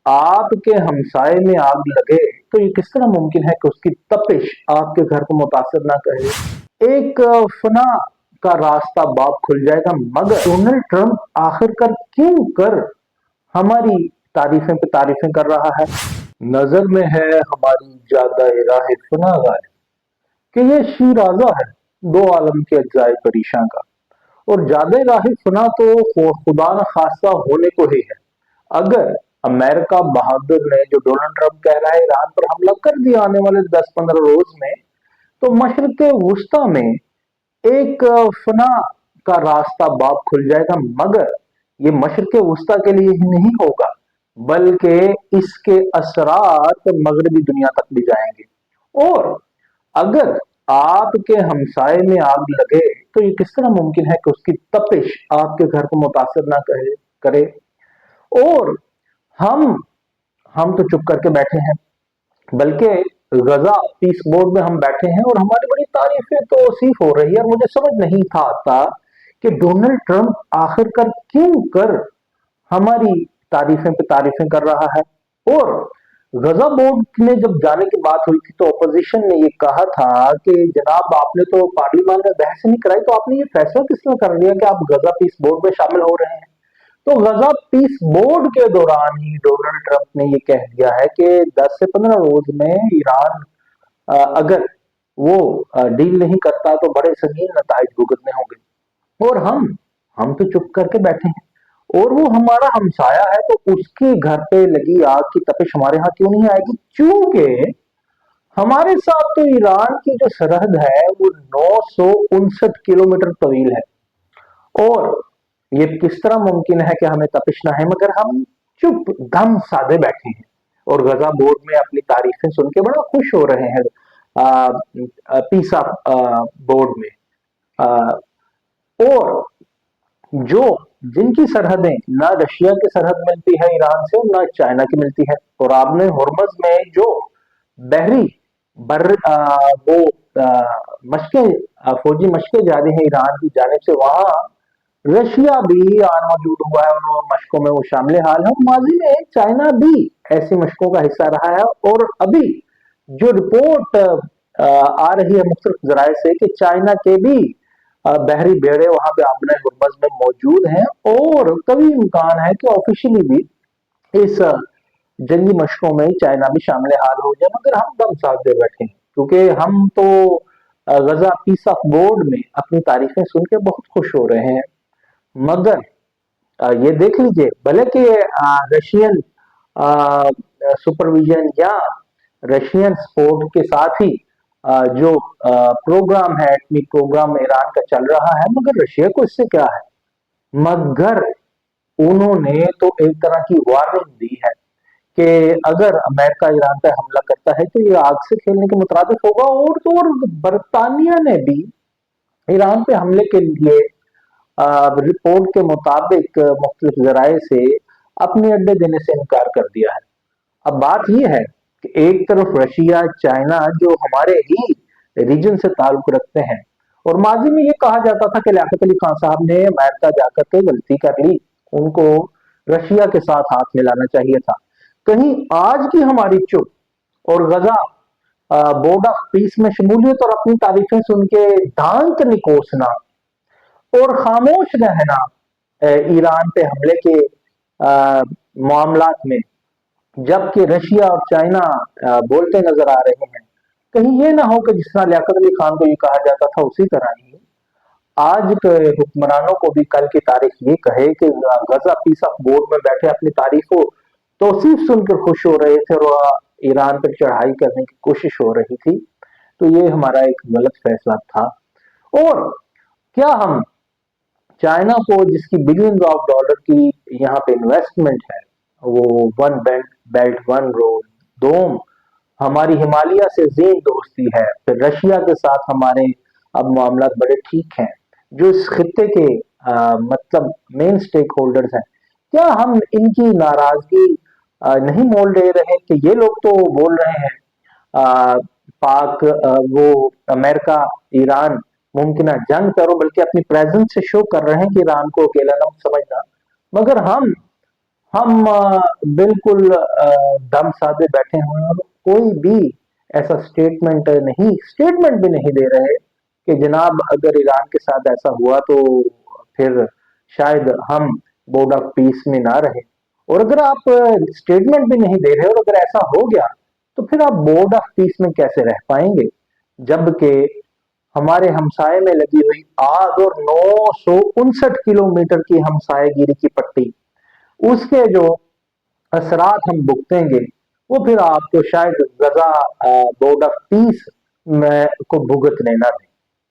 आपके हमसाए में आग लगे तो ये किस तरह मुमकिन है कि उसकी तपिश आपके घर को मुतासिर ना करे। एक फना का रास्ता बाप खुल जाएगा, मगर डोनाल्ड ट्रंप आखिरकार क्यों कर हमारी तारीफें पे तारीफें कर रहा है। नजर में है हमारी ज्यादा राह फना गाय कि ये शीराजा है दो आलम के अज्जाए परीशां का। और ज्यादा राह फना तो खुदा न खासा होने को ही है। अगर अमेरिका बहादुर ने, जो डोनाल्ड ट्रंप कह रहा है, ईरान पर हमला कर दिया आने वाले 10-15 रोज में, तो मशरक वुस्ता में एक फना का रास्ता बाप खुल जाएगा। मगर ये मशरक वुस्ता के लिए ही नहीं होगा, बल्कि इसके असरात मगरबी दुनिया तक भी जाएंगे। और अगर आपके हमसाए में आग लगे तो ये किस तरह मुमकिन है कि उसकी तपिश आपके घर को मुतासिर ना करे। और हम हम तो चुप करके बैठे हैं, बल्कि गजा पीस बोर्ड में हम बैठे हैं और हमारी बड़ी तारीफें तो सीफ हो रही है। और मुझे समझ नहीं था आता कि डोनाल्ड ट्रंप आखिरकार क्यों कर हमारी तारीफें पे तारीफें कर रहा है। और गजा बोर्ड में जब जाने की बात हुई थी तो अपोजिशन ने ये कहा था कि जनाब आपने तो पार्लियामेंट में बहस नहीं कराई, तो आपने ये फैसला किस तरह कर लिया कि आप गजा पीस बोर्ड में शामिल हो रहे हैं। तो गजा पीस बोर्ड के दौरान ही डोनाल्ड ट्रंप ने ये कह दिया है कि 10 से 15 रोज में ईरान अगर वो डील नहीं करता तो बड़े संगीन नताइज भुगतने होंगे। और हम तो चुप करके बैठे हैं। और वो हमारा हमसाया है, तो उसके घर पे लगी आग की तपिश हमारे यहाँ क्यों नहीं आएगी? क्योंकि हमारे साथ तो ईरान की जो सरहद है वो 959 किलोमीटर तवील है। और ये किस तरह मुमकिन है कि हमें तपिश ना है, मगर हम चुप दम साधे बैठे हैं और गजा बोर्ड में अपनी तारीफें सुन के बड़ा खुश हो रहे हैं। पीसा बोर्ड में और जो जिनकी सरहदें ना रशिया की सरहद मिलती है ईरान से, ना चाइना की मिलती है। और आपने हुर्मुज में जो बहरी बर वो मशकें फौजी मशकें जारी है ईरान की जानिब से, वहां रशिया भी आन मौजूद हुआ है और मशकों में वो शामिल हाल है। माजी में चाइना भी ऐसी मशकों का हिस्सा रहा है। और अभी जो रिपोर्ट आ रही है मुख्तलिफ जराये से कि चाइना के भी बहरी बेड़े वहां पे आबना हुर्मुज में मौजूद हैं। और कभी इम्कान है कि ऑफिशियली भी इस जंगी मशकों में चाइना भी शामिल हाल हो जाए। मगर हम दम साथ दे बैठे हैं क्योंकि हम तो गजा पीस ऑफ बोर्ड में अपनी तारीफें सुन के बहुत खुश हो रहे हैं। मगर ये देख लीजिए, भले कि रशियन सुपरविजन या रशियन सपोर्ट के साथ ही जो प्रोग्राम है, एटॉमिक प्रोग्राम ईरान का चल रहा है, मगर रशिया को इससे क्या है। मगर उन्होंने तो एक तरह की वार्निंग दी है कि अगर अमेरिका ईरान पर हमला करता है तो ये आग से खेलने के मुताबिक होगा। और तो और बरतानिया ने भी ईरान पे हमले के लिए रिपोर्ट के मुताबिक मुख्तलिफ जराये से अपने अड्डे देने से इनकार कर दिया है। अब बात यह है कि एक तरफ रशिया, चाइना जो हमारे ही रीजन से ताल्लुक रखते हैं, और माजी में ये कहा जाता था कि लियाकत अली खान साहब ने अमेरिका जाकर के गलती कर ली, उनको रशिया के साथ हाथ मिलाना चाहिए था। कहीं आज की हमारी चुप और गजा बोर्ड ऑफ पीस में शमूलियत और अपनी तारीफें सुन के दांत निकोसना और खामोश रहना ईरान पे हमले के मामलात में, जबकि रशिया और चाइना बोलते नजर आ रहे हैं। कहीं ये ना हो कि जिस तरह लियाकत अली खान को ये कहा जाता था उसी तरह ही आज के हुक्मरानों को भी कल की तारीख ये कहे कि गजा पीस ऑफ बोर्ड में बैठे अपनी तारीफों तौसीफ सुनकर खुश हो रहे थे और ईरान पर चढ़ाई करने की कोशिश हो रही थी। तो ये हमारा एक गलत फैसला था। और क्या हम चाइना को, जिसकी बिलियंस ऑफ डॉलर की यहाँ पे इन्वेस्टमेंट है, वो वन बेल्ट वन रोड, दोम हमारी हिमालय से जीन दोस्ती है, फिर रशिया के साथ हमारे अब मामला बड़े ठीक हैं, जो इस खित्ते के मतलब मेन स्टेक होल्डर्स हैं, क्या हम इनकी नाराजगी नहीं मोल ले रहे कि ये लोग तो बोल रहे हैं पाक वो अमेरिका ईरान मुमकिन जंग करो, बल्कि अपनी प्रेजेंस से शो कर रहे हैं कि ईरान को अकेला ना समझना। मगर हम बिल्कुल दम साधे बैठे हुए हैं और कोई भी ऐसा स्टेटमेंट भी नहीं दे रहे कि जनाब अगर ईरान के साथ ऐसा हुआ तो फिर शायद हम बोर्ड ऑफ पीस में ना रहे। और अगर आप स्टेटमेंट भी नहीं दे रहे और अगर ऐसा हो गया तो फिर आप बोर्ड ऑफ पीस में कैसे रह पाएंगे, जबकि हमारे हमसाए में लगी हुई आग और 959 किलोमीटर की हमसाएगिरी की पट्टी, उसके जो असरात हम भुगतेंगे वो फिर आपको शायद गजा बोर्ड ऑफ पीस में को भुगतने ना दें।